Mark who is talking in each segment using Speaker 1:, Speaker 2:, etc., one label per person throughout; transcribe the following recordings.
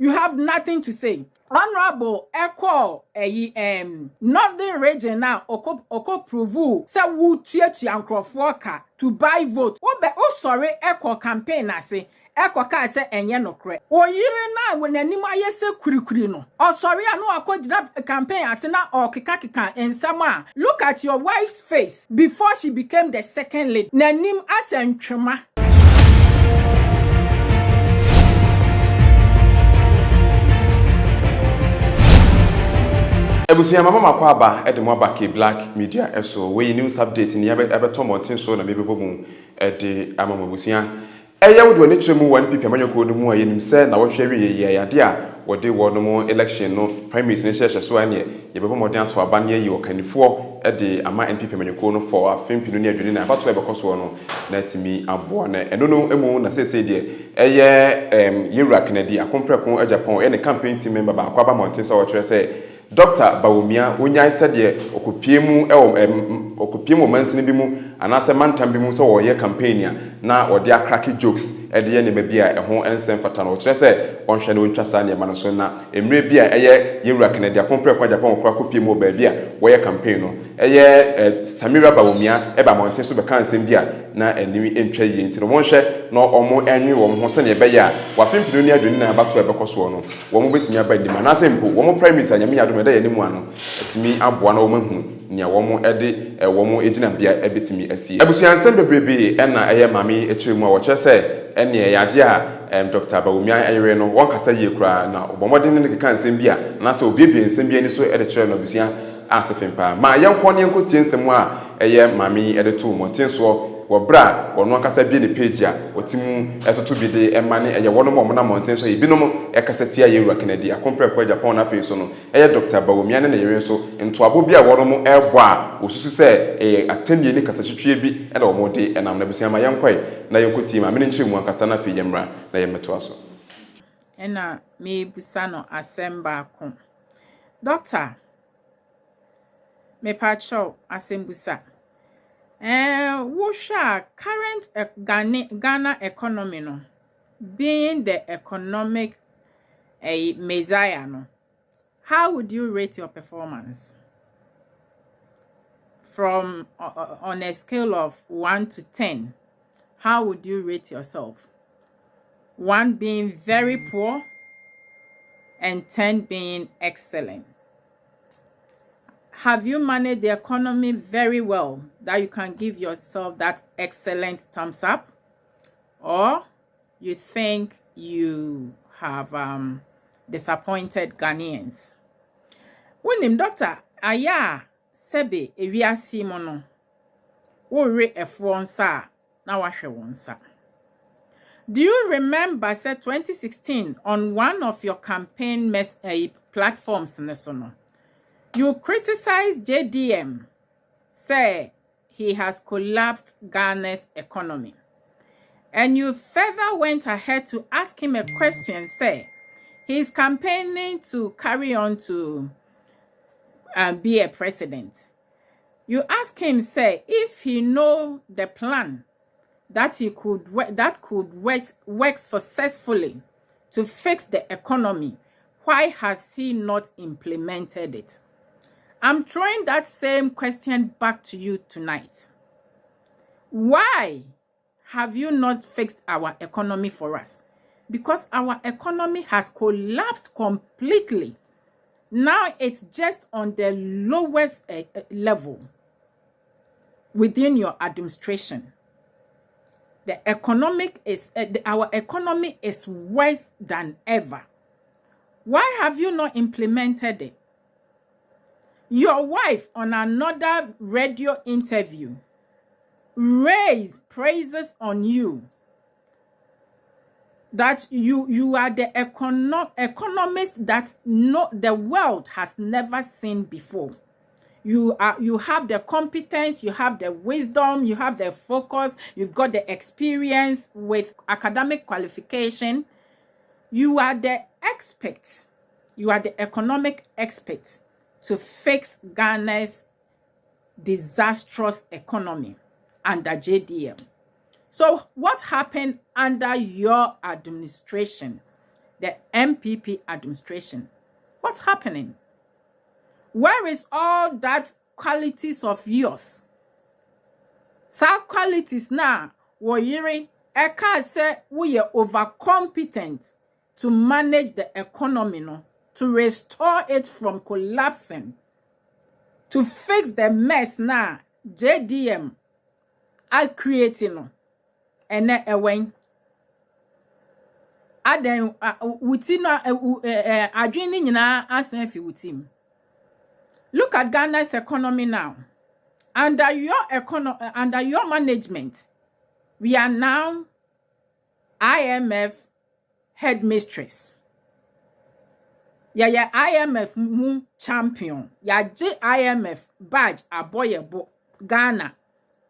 Speaker 1: You have nothing to say. Honorable Echo Northern Region now oko prove say wu tuatu ankrofo to buy vote. Sorry Echo campaign ase. Echo ka say enye nokre. Oyire na when anim ayese kurikuri no. Sorry anu akogina campaign ase na okika ensam a. Look at your wife's face before she became the second lady. Nanim asentwema.
Speaker 2: Ebusuya mama makwaba edemo abake Black Media eso we news update ni ebeto montin so na mebebo mu ede amama busuya eye wodo ne tremu one pipi amanyoko no mu ayenim se na wohwe wi ye yade a wode wono mu election no primaries ne hye so ane yebebo modern to aba ne yi okanifo ede ama NPP amanyoko no for afempinu ne adwene na abato ebekoso no na timi abo na eno no emu na sese de eye Yewura Kennedy akompreko Japan ene campaign team member ba akwaba montin so wo kire se Dr. Bawumia unyai sede okupiemu mansini bi mu anase mantam bi mu so wo ye campaign na wo de akrake jokes e de ye ne bia ho ensem fata no kire se onhwe ne ontwasa ne ma so na emre bia eye Yewura Kennedy akompre kwa Japan okra kopiemu ba bia wo ye campaign no eye Samira Bawumia e ba mountain so be kan nsem bia na animi entwa ye ntino mo nhwe no omo enwi wo ho se ne be ya wa fimpinu ne adwini na abato e bekoso no wo mo betimi aba ndima na sempo wo mo primaries anyame yadom da ye nimu ano etimi aboa na wo mahu nia wo mo ede wo mo egina bia ebetimi asie abusuan nsem bebrebe na eye mami ekiremu a wo kire se ene yade a Dr. Bawumia ayere no won kasa ye kura na obomodin ne keka nsem bia na se obiebie nsem bia ni so ede kire no abusuan asefempa ma yenko ne enko tie nsem a eye mami ede to montin so wobra wono akasa bi ne page a otimu etoto bi de emane eye wono mo na mountain so ebinom ekasa tia Yewura Kennedy akompre kwa Japan na face so no eye Dr. Bawumia ne yere so nto abo bi a wono mo ebo a osusu se atendie ni kasa twetwe bi na wo mo de enam na bisia ma yenkwai na yenkoti ma me nkyeremu akasa na fe yemra na yemeto aso
Speaker 1: ena me busano asemba ko Doctor me pacho asembusa wusha current Ghana economy no being the economic messiah no, how would you rate your performance from on a scale of 1 to 10? How would you rate yourself? 1 being very poor and 10 being excellent. Have you managed the economy very well that you can give yourself that excellent thumbs up? Or you think you have disappointed Ghanaians? Unim Doctor aya sebe ewiase mo no wo re efo nsa na wahwe wonsa. Do you remember say 2016 on one of your campaign platforms no? You criticize JDM, say he has collapsed Ghana's economy. And you further went ahead to ask him a question, say he's campaigning to carry on to be a president. You ask him, say, if he know the plan that could work successfully to fix the economy, why has he not implemented it? I'm throwing that same question back to you tonight. Why have you not fixed our economy for us? Because our economy has collapsed completely. Now it's just on the lowest level within your administration. Our economy is worse than ever. Why have you not implemented it? Your wife on another radio interview raised praises on you that you are the economist that the world has never seen before. You have the competence, you have the wisdom, you have the focus, you've got the experience with academic qualification. You are the expert. You are the economic expert to fix Ghana's disastrous economy under JDM. So what happened under your administration the MPP administration. What's happening? Where is all that qualities of yours? Some qualities now, woyiri, eka say we are overcompetent to manage the economy, no, to restore it from collapsing, to fix the mess now. JDM are creating, no, and then when aden within adwini nyina asan fi wutim. Look at Ghana's economy now. Under your management, we are now IMF headmistress. Yeah, IMF mu champion. Ya IMF badge aboyebo Ghana.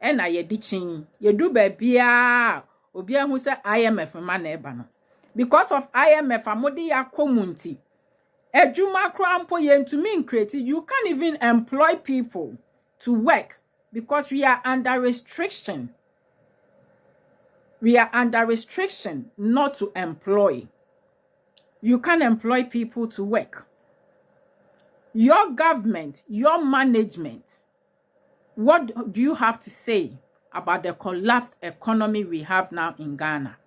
Speaker 1: Ena ye dichin. Ye do bebia. Obia who say IMF man eba no. Because of IMF amodi ya komunti. Ejuma krampo yentumin creative. You can't even employ people to work because we are under restriction. We are under restriction not to employ. You can't employ people to work. Your government, your management, what do you have to say about the collapsed economy we have now in Ghana?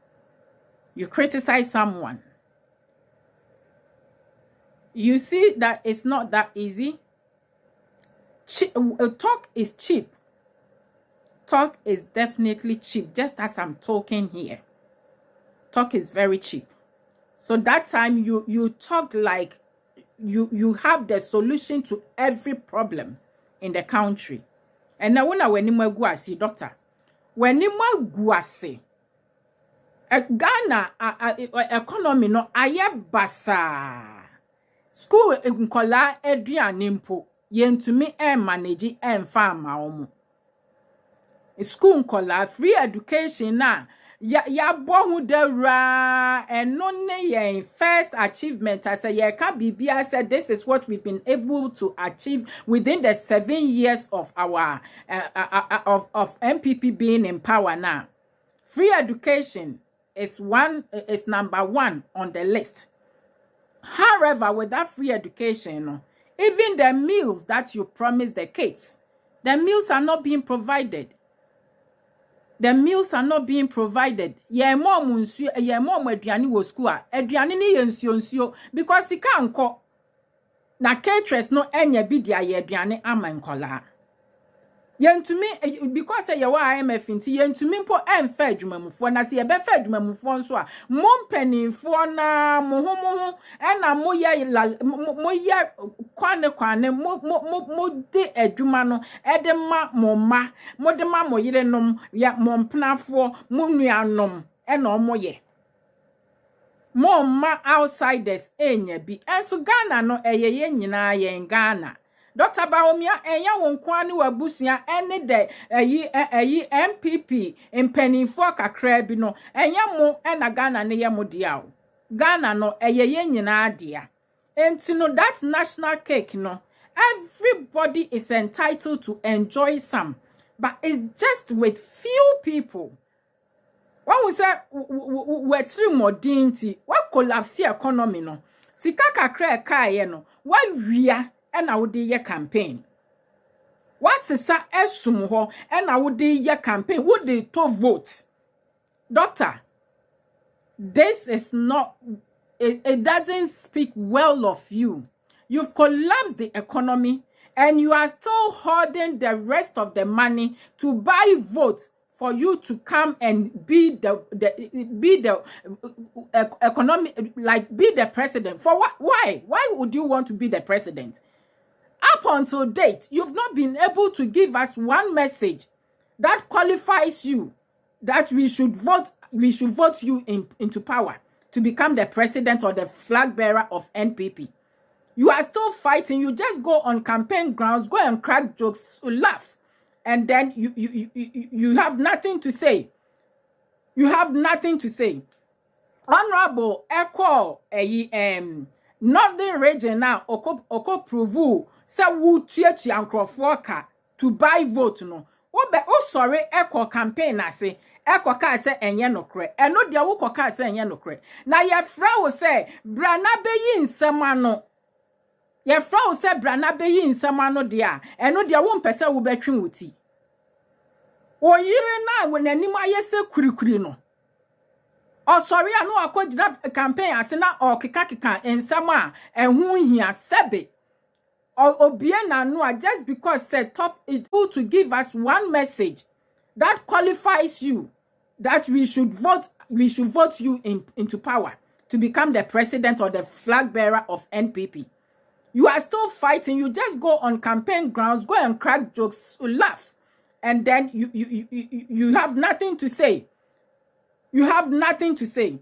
Speaker 1: You criticize someone. You see that it's not that easy. Talk is cheap. Talk is definitely cheap, just as I'm talking here. Talk is very cheap. So that time you talk like you have the solution to every problem in the country. And now when you guasi, doctor, when you guasi, Ghana economy no aye basa. School nkola eduane mpo yentumi manage farm omo. School nkola free education na ya bohu dera and no first achievement as a ka bibia said this is what we've been able to achieve within the 7 years of our of MPP being in power now. Free education is number 1 on the list. However, with that free education, even the meals that you promised the kids, the meals are not being provided. The meals are not being provided. Ye mom eduane wo school a eduane ni nsio because he can't call na caterers no enye bi dia ye eduane ama nkola. Yentumi because ye wa IMF nti yentumi mpo emfa adwumamufo na se ye be fa adwumamufo nso a mompanimfo na mohomoho na moye kwane mo de adwuma no ede ma momma mo de ma moyerenom ya mompenafo mo nuanom na omoye momma outsiders enya bi enso Ghana no eyeye nyina ye Ghana. Dr. Bawumia enya wonkwa ni wabusia ene de MPP mpanimfo kakra bi no enya mo na Ghana ne ye mo dia o. Ghana no eyeye nyina dia. Enti no that national cake no everybody is entitled to enjoy some, but it's just with few people. When we say we're three more dinty, what collapse economy no? Sika kakra kaye no. What we are and I would your campaign. What's the sa esum ho and I would your campaign? Would they to vote? Doctor, this is not it doesn't speak well of you. You've collapsed the economy and you are still hoarding the rest of the money to buy votes for you to come and be the economic, like be the president. For what? Why would you want to be the president? Up until date, you've not been able to give us one message that qualifies you, that we should vote you into power to become the president or the flag bearer of NPP. You are still fighting. You just go on campaign grounds, go and crack jokes, laugh, and then you have nothing to say. You have nothing to say. Honorable Echo Northern Region now oko prove say wu tie ankrofo ka to buy vote no. sorry echo campaign ase echo ka se enye nokre eno dia wo ka se enye nokre na ye fra wo se bra na beyi nsem ano ye fra wo se bra na beyi nsem ano dia eno dia wo mpese wo betwe wuti wo yire na wo nanim ayese kurikuri no o sorry anu akogira campaign ase na o keka nsem a ehun hia sebe Obiena no just because said top it to give us one message that qualifies you that we should vote you into power to become the president or the flag bearer of NPP. You are still fighting. You just go on campaign grounds, go and crack jokes, laugh, and then you have nothing to say. You have nothing to say.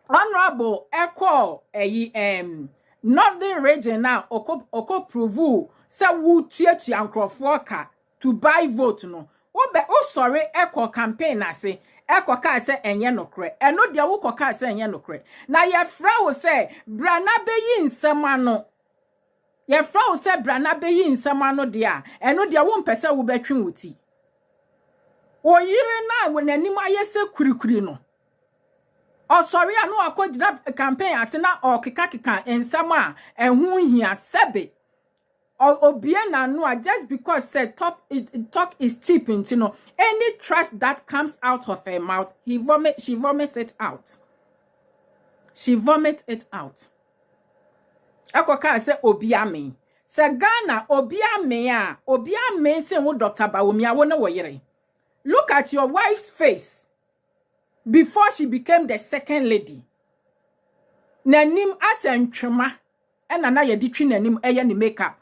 Speaker 1: Honorable Echo Northern region now oko prove say wu tuatu ankrofo ka to buy vote no sorry echo campaign ase echo ka say enye nokre eno dia wo ka say enye nokre na ye fra wo say bra na beyi nsem ano ye fra wo say bra na beyi nsem ano dia eno dia wo mpese wo betwe wuti wo yire na wo nanim ayese kurikuri no sorry anu akogira campaign ase na keka ensam a ehun hia sebe obiena no just because said talk is cheap into any trash that comes out of her mouth she vomits it out ekoka say obiame se Ghana obiame say wo Dr. Bawumia wo na wo yire look at your wife's face before she became the second lady. Nanim asentwema ena na yedi twi nanim eye ni makeup.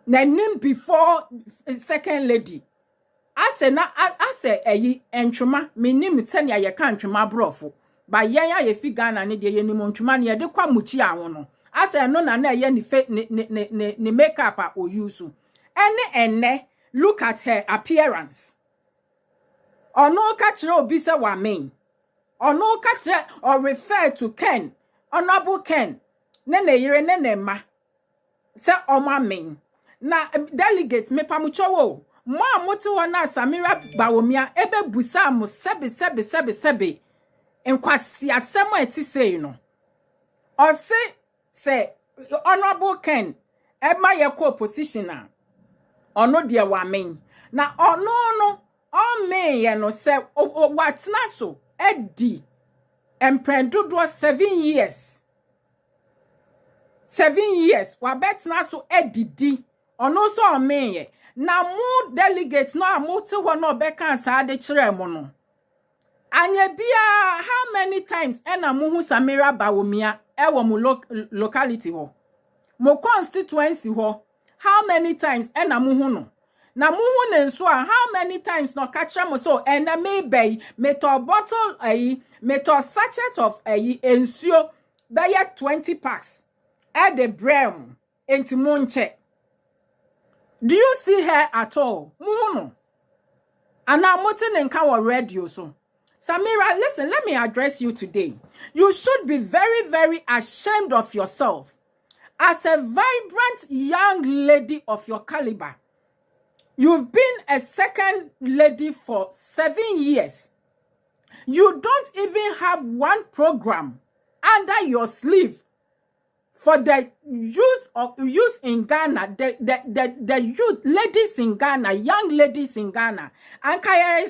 Speaker 1: Nanim before second lady. Ase eyi entwema menim se ne ye ka ntwema brofo. Ba yen ya ye fi Ghana ne de ye nim ntwema ne ye de kwa muchi awo no. Ase no na eye ni fe ni makeup a o use. Ene look at her appearance. Ono kachire obi se wa main. Ono kachire or refer to Ken. Honorable Ken. Nene yire nene ma. Se oma main. Na delegates me pamucho wo. Mo amote wona Samira Bawumia ebe busa mo sebe. Enkwasi asemo eti sei no. O se Honorable Ken ema ye ko opposition a. Ono de wa main. Na ono no me ye no se watna so edi emprendodo 7 years 7 years wa betna so edidi ono so me ye na mu delegate no amote ho no beka sa de kire mo no anya bia how many times ena mu hu Samira Bawumia ewo mu locality ho mo constituency ho how many times ena mu hu no na muhu nenso a how many times no catch mo so and me bay meto bottle meto sachet of ensuo be 20 packs at the brem enti monche. Do you see her at all? Muhu no ana motin nka wo radio so. Samira, listen, let me address you today. You should be very, very ashamed of yourself as a vibrant young lady of your caliber. You've been a second lady for 7 years. You don't even have one program under your sleeve for the youth in Ghana, the youth ladies in Ghana, young ladies in Ghana. And I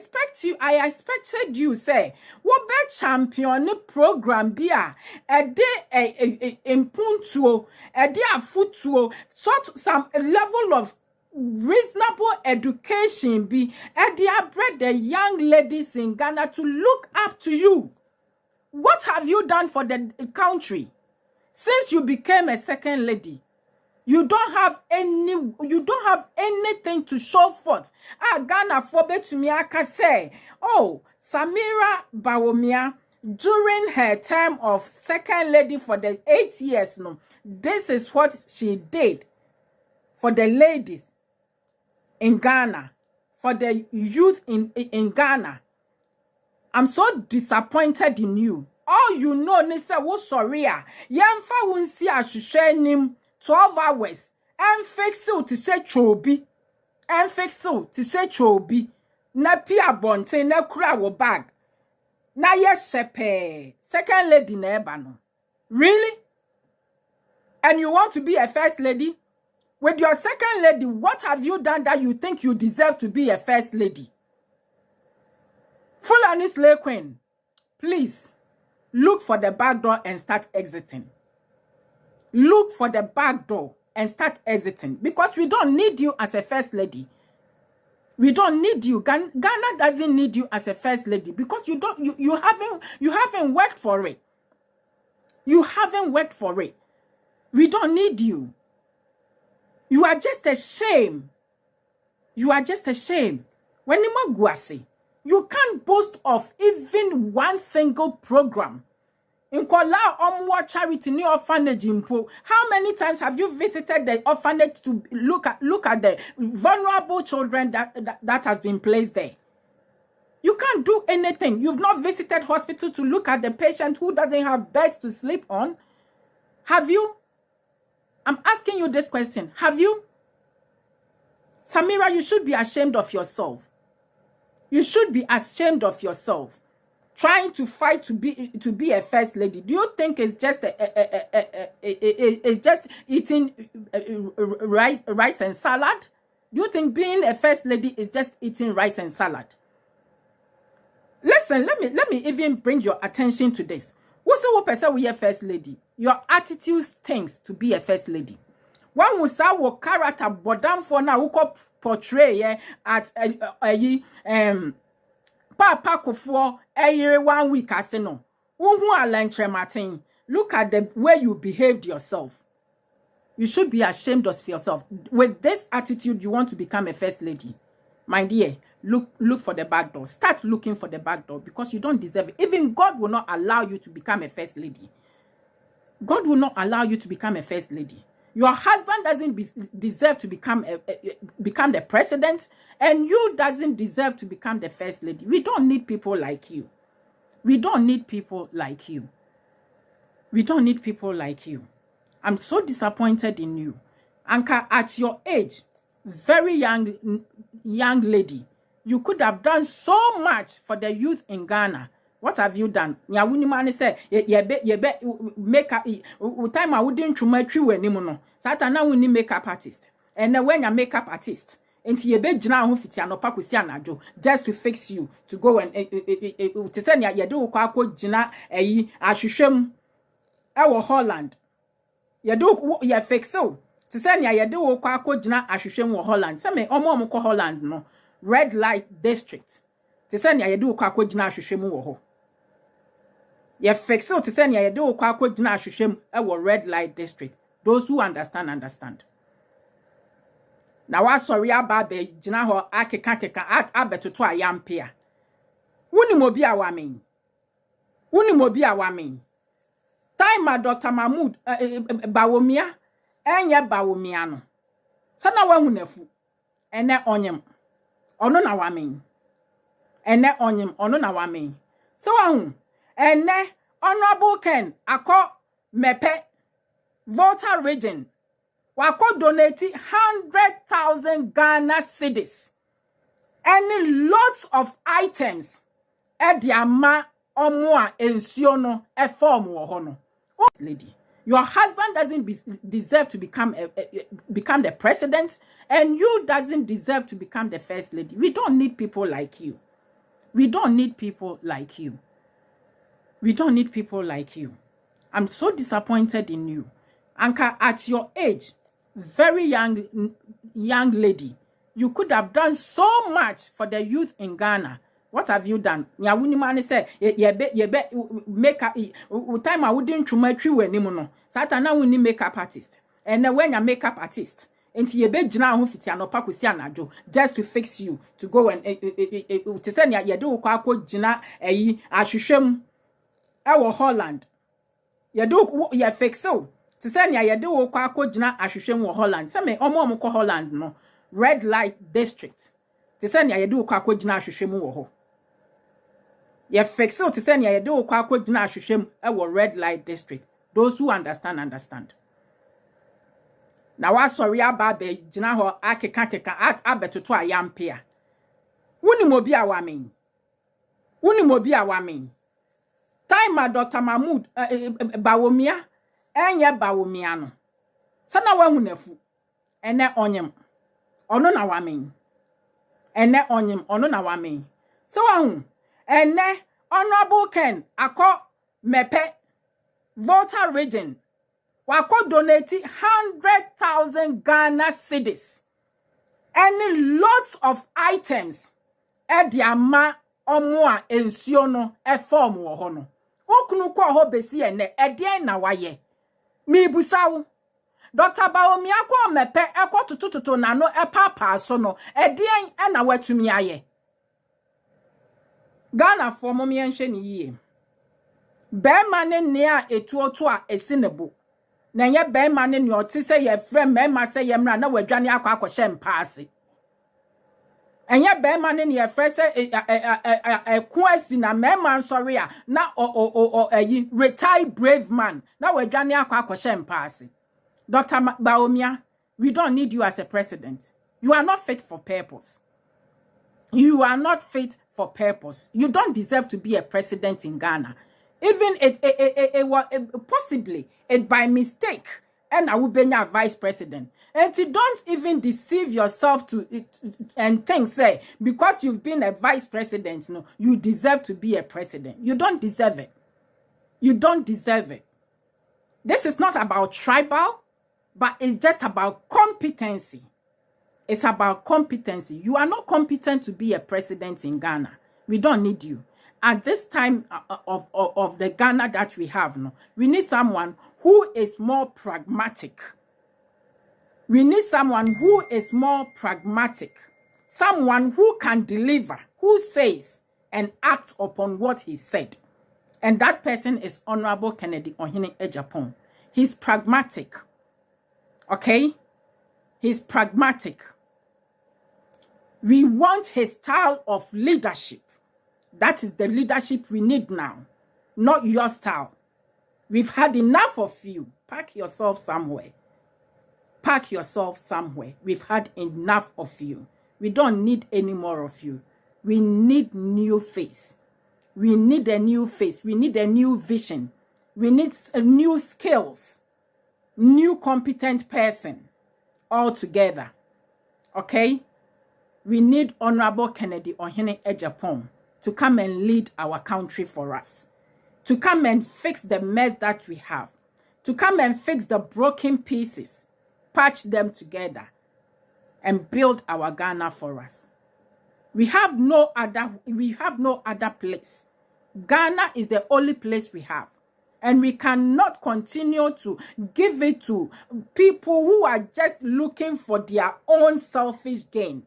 Speaker 1: expected you say, what be champion program bia a day in puntuo, a day a footuo, sort some level of reasonable education be and they have bred the young ladies in Ghana to look up to you. What have you done for the country since you became a second lady? You don't have anything to show forth. Ghana forbid to me I can say, oh, Samira Bawumia during her term of second lady for the 8 years no, this is what she did for the ladies in Ghana, for the youth in Ghana. I'm so disappointed in you. All you know, Nisa was sorry. Yamfa wunsi a shushenim 12 hours and fix it to say chobi. and fix so to say chobi na pia bonte na kura wo bag na yes shepe second lady na eba no. Really? And you want to be a first lady? With your second lady, what have you done that you think you deserve to be a first lady? Fulani Slay Queen, please look for the back door and start exiting. Look for the back door and start exiting, because we don't need you as a first lady. We don't need you. Ghana doesn't need you as a first lady, because you haven't worked for it. You haven't worked for it. We don't need you. You are just a shame. You are just a shame. When you guasi, you can't boast of even one single program. In Kola Omwa Charity New Orphanage Impo, how many times have you visited the orphanage to look at the vulnerable children that has been placed there? You can't do anything. You've not visited hospital to look at the patient who doesn't have beds to sleep on. Have you? I'm asking you this question. Have you? Samira, you should be ashamed of yourself. You should be ashamed of yourself. Trying to fight to be a first lady. Do you think it's just it's just eating rice and salad? Do you think being a first lady is just eating rice and salad? Listen, let me even bring your attention to this. What's the person we a first lady? Your attitude stinks to be a first lady. One who saw what character bodam for now who could portray at Papa Kofo a 1 week as no. Who are Lantre Martin? Look at the way you behaved yourself. You should be ashamed of yourself. With this attitude, you want to become a first lady. My dear, look for the back door. Start looking for the back door, because you don't deserve it. Even God will not allow you to become a first lady. God will not allow you to become a first lady. Your husband doesn't deserve to become the president, and you doesn't deserve to become the first lady. We don't need people like you. We don't need people like you. We don't need people like you. I'm so disappointed in you. Anka, at your age, very young lady, you could have done so much for the youth in Ghana. What have you done? Nyawuni mani say make up time I wouldn't chumetri we ni no. Satana wuni makeup artist. And then when you makeup artist, and ye be jina ho fiti anopa kwesi anajo just to fix you to go and to say ye do kwa jina ahwehwem e Holland. Ye do ye fix so. To say ye do kwa jina ahwehwem wo Holland. Say me omo ko Holland no. Red light district. To say ye do kwa jina ahwehwem wo ho. Ye fix so to say ye do kwa jina ahwehwem e red light district. Those who understand. Now wa sorry about be jina ho akeka abetoto ayampia. Wuni mobi awamen. Time Dr. Mahmood Bawumia enye Bawumia no. Sana wa hunefu. Ene onyem. Ono na wamen. Ene onyem ono na wamen. So hu ene honorable Ken akọ mepe Volta region. Wako donate 100,000 Ghana cedis. And lots of items. Ediama omwa ensiono e form wohono. Lady, your husband doesn't deserve to become the president, and you doesn't deserve to become the first lady. We don't need people like you. We don't need people like you. We don't need people like you. I'm so disappointed in you. Anka, at your age, very young lady, you could have done so much for the youth in Ghana. What have you done? Nyawuni mani say make up time I wouldn't chumetri we ni no. Satana wuni makeup artist. And then when you makeup artist, and ye be jina ho fiti anopa kwesi anajo just to fix you to go and to say ye do kwa jina ahwehwem e Holland. Ye do ye fix so. To say ye do kwa jina ahwehwem wo Holland. Say me omo ko Holland no. Red light district. To say ye do kwa jina ahwehwem wo ho. Ye fix so to say ye do kwa jina ahwehwem e red light district. Those who understand. na wa sorry aba be gina ho akeka abetoto ayampia wuni mobi awamen time Dr. Mahmood Bawumia enye Bawumia no sana wa hunafu ene onyem ono na wamen ene onyem ono na wamen so wa ene honorable Ken akọ mepe Volta region wako donate 100,000 Ghana cedis and lots of items ediama omo a ensuo no form wo ho no okunu ko ho besi ene edien na waye mi busawo Dr. Bawumia ko mepe tutututu na no papa so no edien na watumi aye Ghana for momi enhwe ni yie be mane ne a etuoto a esinebo na ye be mane ne oti se ye frem mema se ye mra na wadwane akwa mpaase enye be mane ne ye fre se kwasi na mema nsori a na retired brave man na wadwane akwa mpaase Dr. Bawumia, we don't need you as a president. You are not fit for purpose. You are not fit for purpose. You don't deserve to be a president in Ghana. Even possibly by mistake, and I will be your vice president. And you don't even deceive yourself and think, say, because you've been a vice president, no, you deserve to be a president. You don't deserve it. You don't deserve it. This is not about tribal, but it's just about competency. It's about competency. You are not competent to be a president in Ghana. We don't need you. At this time of the Ghana that we have, no, we need someone who is more pragmatic. We need someone who is more pragmatic. Someone who can deliver, who says and acts upon what he said. And that person is Honorable Kennedy Ohene Ejapon. He's pragmatic. Okay? He's pragmatic. We want his style of leadership. That is the leadership we need now. Not your style. We've had enough of you. Pack yourself somewhere. Pack yourself somewhere. We've had enough of you. We don't need any more of you. We need new face. We need a new face. We need a new vision. We need new skills. New competent person all together. Okay? We need Honorable Kennedy Ohene Ejapon to come and lead our country for us. To come and fix the mess that we have. To come and fix the broken pieces. Patch them together. And build our Ghana for us. We have no other place. Ghana is the only place we have. And we cannot continue to give it to people who are just looking for their own selfish gain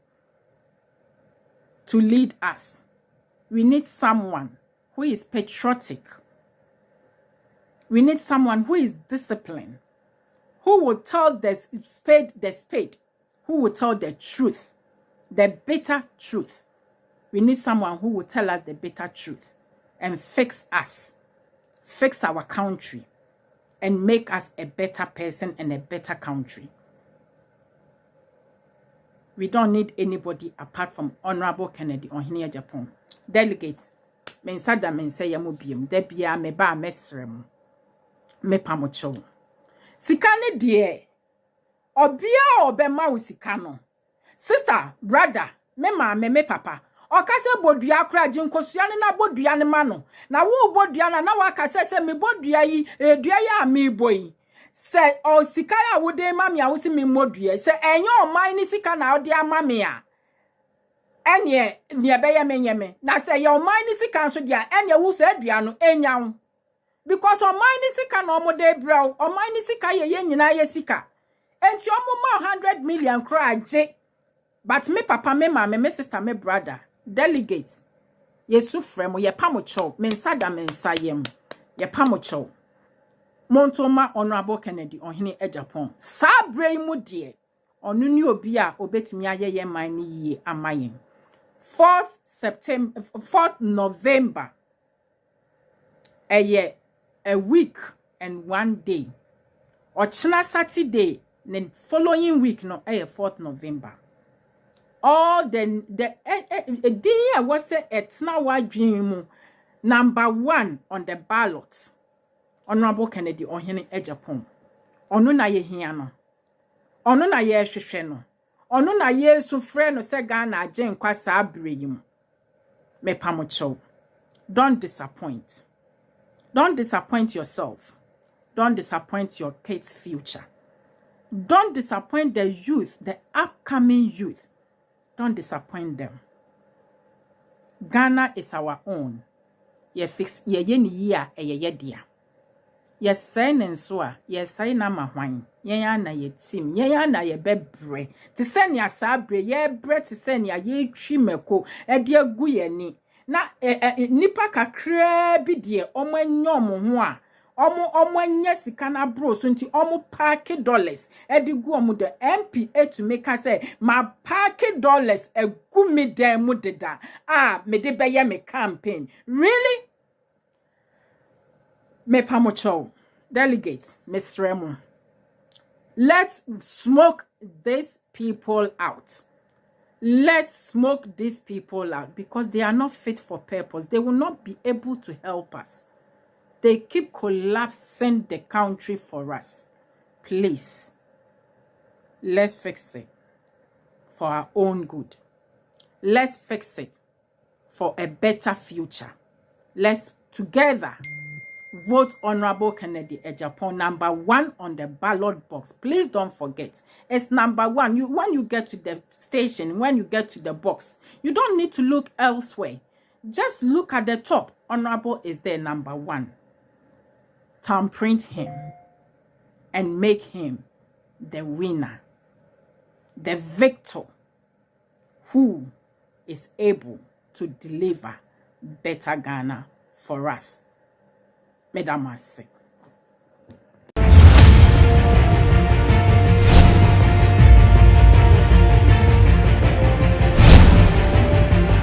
Speaker 1: to lead us. We need someone who is patriotic. We need someone who is disciplined, who will tell the spade, who will tell the truth, the bitter truth. We need someone who will tell us the bitter truth and fix us. Fix our country and make us a better person and a better country. We don't need anybody apart from Honorable Kennedy Ohene Ejapon. Delegate, mensada mensaya mo biem, debia me ba mesrem, me pamocho. Sikane die, obia obema usikano. Sister, brother, me papa. Okase bodua kra jinkosua ne na bodua ne ma no na wo bodua na wakase se me bodua yi dua ya me boyi se o sika ya wo de ma me a wo si me modua se enye o man ni sika na o de ama me a enye ne be ye menyeme na se ye o man ni sika so dia enye wo se dua no enyawo because o man ni sika na o mo de braw o man ni sika ye nyina ye sika enti o mo ma 100 million kra age but me papa me mama me sister me brother delegate yesu frem ye pamocho mensada mensayem ye pamocho montoma Honorable Kennedy Ohene Ejapon sabre mu de onu ni obi a obetumi ayeye man ni yie amayen 4th November a week and 1 day ochina Saturday the following week no 4th November. All the day was it's now what dream number 1 on the ballot. Honorable Kennedy on hene Ejapon. Onu na ye hia no. Onu na ye hwehwe no. Onu na ye sufre no se Ghana agye nkwa saa bere yi mu. Me pamocho. Don't disappoint. Don't disappoint yourself. Don't disappoint your kids' future. Don't disappoint the youth, the upcoming youth. Don't disappoint them. Ghana is our own. Ye fix ye ni year ye dia. Yes, sign and so, yes, sign na mahwan. Ye na ye team, ye na ye bebre. To send ya sabre, ye bre to send ya ye trimeko, e dia gu ye ni. Na nipa kakra bi de omo nyom ho a omo nya sika na bro so nti omo park dollars e di gu omo the MPA to make us say ma park dollars e gu me dem mu deda me de be ye me campaign really me pamocho delegate Miss Remo, let's smoke these people out. Let's smoke these people out because they are not fit for purpose. They will not be able to help us. They keep collapsing the country for us. Please, let's fix it for our own good. Let's fix it for a better future. Let's together vote Honorable Kennedy Ejapon number 1 on the ballot box. Please don't forget. It's number 1. When you get to the station, when you get to the box, you don't need to look elsewhere. Just look at the top. Honorable is there, number 1. Thumbprint him and make him the winner, the victor who is able to deliver better Ghana for us. Mesdames,